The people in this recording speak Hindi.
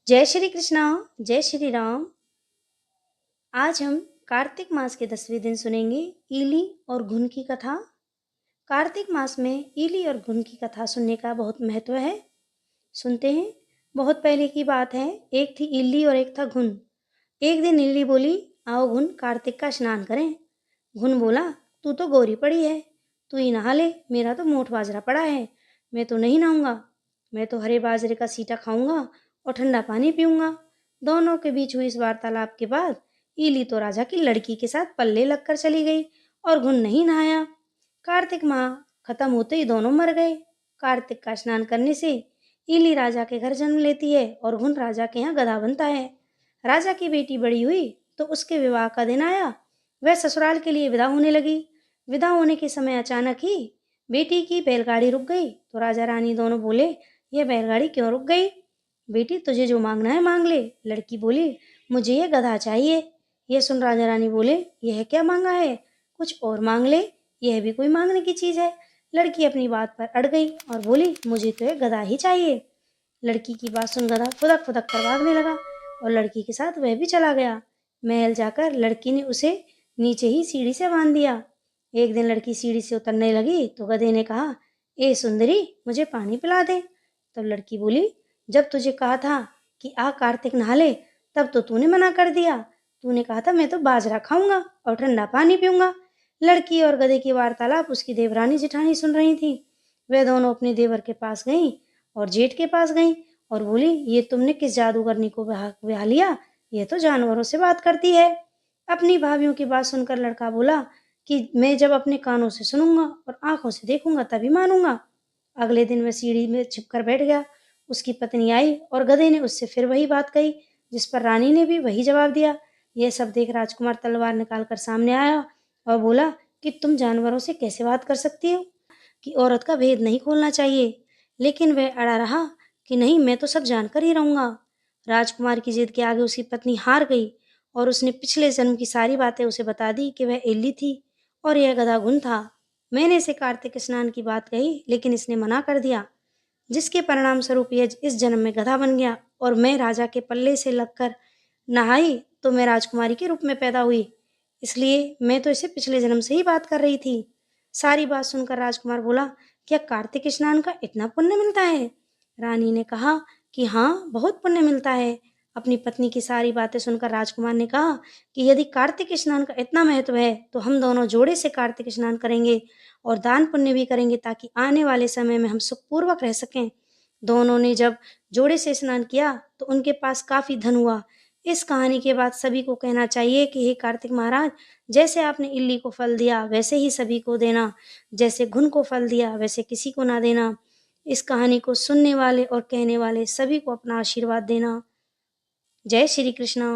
जय श्री कृष्णा, जय श्री राम। आज हम कार्तिक मास के 10वें दिन सुनेंगे ईली और घुन की कथा। कार्तिक मास में ईली और घुन की कथा सुनने का बहुत महत्व है। सुनते हैं। बहुत पहले की बात है, एक थी इल्ली और एक था घुन। एक दिन इल्ली बोली, आओ घुन, कार्तिक का स्नान करें। घुन बोला, तू तो गोरी पड़ी है, तू ही नहा ले, मेरा तो मोट बाजरा पड़ा है, मैं तो नहीं नहाऊंगा। मैं तो हरे बाजरे का सीटा खाऊंगा और ठंडा पानी पीऊंगा। दोनों के बीच हुई इस वार्तालाप के बाद ईली तो राजा की लड़की के साथ पल्ले लगकर चली गई और घुन नहीं नहाया। कार्तिक माह खत्म होते ही दोनों मर गए। कार्तिक का स्नान करने से ईली राजा के घर जन्म लेती है और घुन राजा के यहाँ गधा बनता है। राजा की बेटी बड़ी हुई तो उसके विवाह का दिन आया। वह ससुराल के लिए विदा होने लगी। विदा होने के समय अचानक ही बेटी की बैलगाड़ी रुक गई तो राजा रानी दोनों बोले, यह बैलगाड़ी क्यों रुक गई? बेटी, तुझे जो मांगना है मांग ले। लड़की बोली, मुझे ये गधा चाहिए। यह सुन राजा रानी बोले, यह क्या मांगा है, कुछ और मांग ले, यह भी कोई मांगने की चीज है। लड़की अपनी बात पर अड़ गई और बोली, मुझे तो यह गधा ही चाहिए। लड़की की बात सुन गधा फुदक फुदक कर भागने लगा और लड़की के साथ वह भी चला गया। महल जाकर लड़की ने उसे नीचे ही सीढ़ी से बांध दिया। एक दिन लड़की सीढ़ी से उतरने लगी तो गधे ने कहा, ए सुंदरी, मुझे पानी पिला दे। तब लड़की बोली, जब तुझे कहा था कि आ कार्तिक नहा ले, तब तो तूने मना कर दिया। तूने कहा था मैं तो बाजरा खाऊंगा और ठंडा पानी पीऊंगा। लड़की और गधे की वार्तालाप उसकी देवरानी जेठानी सुन रही थी। वे दोनों अपने देवर के पास गईं और जेठ के पास गईं और बोली, ये तुमने किस जादूगरनी को ब्याह लिया, यह तो जानवरों से बात करती है। अपनी भाभियों की बात सुनकर लड़का बोला कि मैं जब अपने कानों से सुनूंगा और आंखों से देखूंगा तभी मानूंगा। अगले दिन वह सीढ़ी में छिपकर बैठ गया। उसकी पत्नी आई और गधे ने उससे फिर वही बात कही, जिस पर रानी ने भी वही जवाब दिया। यह सब देख राजकुमार तलवार निकालकर सामने आया और बोला कि तुम जानवरों से कैसे बात कर सकती हो, कि औरत का भेद नहीं खोलना चाहिए। लेकिन वह अड़ा रहा कि नहीं, मैं तो सब जानकर ही रहूंगा। राजकुमार की जिद के आगे उसकी पत्नी हार गई और उसने पिछले जन्म की सारी बातें उसे बता दी कि वह इल्ली थी और यह गधा घुन था। मैंने इसे कार्तिक स्नान की बात कही लेकिन इसने मना कर दिया, जिसके परिणाम स्वरूप यह इस जन्म में गधा बन गया और मैं राजा के पल्ले से लगकर नहाई तो मैं राजकुमारी के रूप में पैदा हुई। इसलिए मैं तो इसे पिछले जन्म से ही बात कर रही थी। सारी बात सुनकर राजकुमार बोला, क्या कार्तिक स्नान का इतना पुण्य मिलता है? रानी ने कहा कि हाँ, बहुत पुण्य मिलता है। अपनी पत्नी की सारी बातें सुनकर राजकुमार ने कहा कि यदि कार्तिक स्नान का इतना महत्व है तो हम दोनों जोड़े से कार्तिक स्नान करेंगे और दान पुण्य भी करेंगे ताकि आने वाले समय में हम सुखपूर्वक रह सकें। दोनों ने जब जोड़े से स्नान किया तो उनके पास काफी धन हुआ। इस कहानी के बाद सभी को कहना चाहिए कि हे कार्तिक महाराज, जैसे आपने इल्ली को फल दिया वैसे ही सभी को देना, जैसे घुन को फल दिया वैसे किसी को ना देना। इस कहानी को सुनने वाले और कहने वाले सभी को अपना आशीर्वाद देना। जय श्री कृष्णा।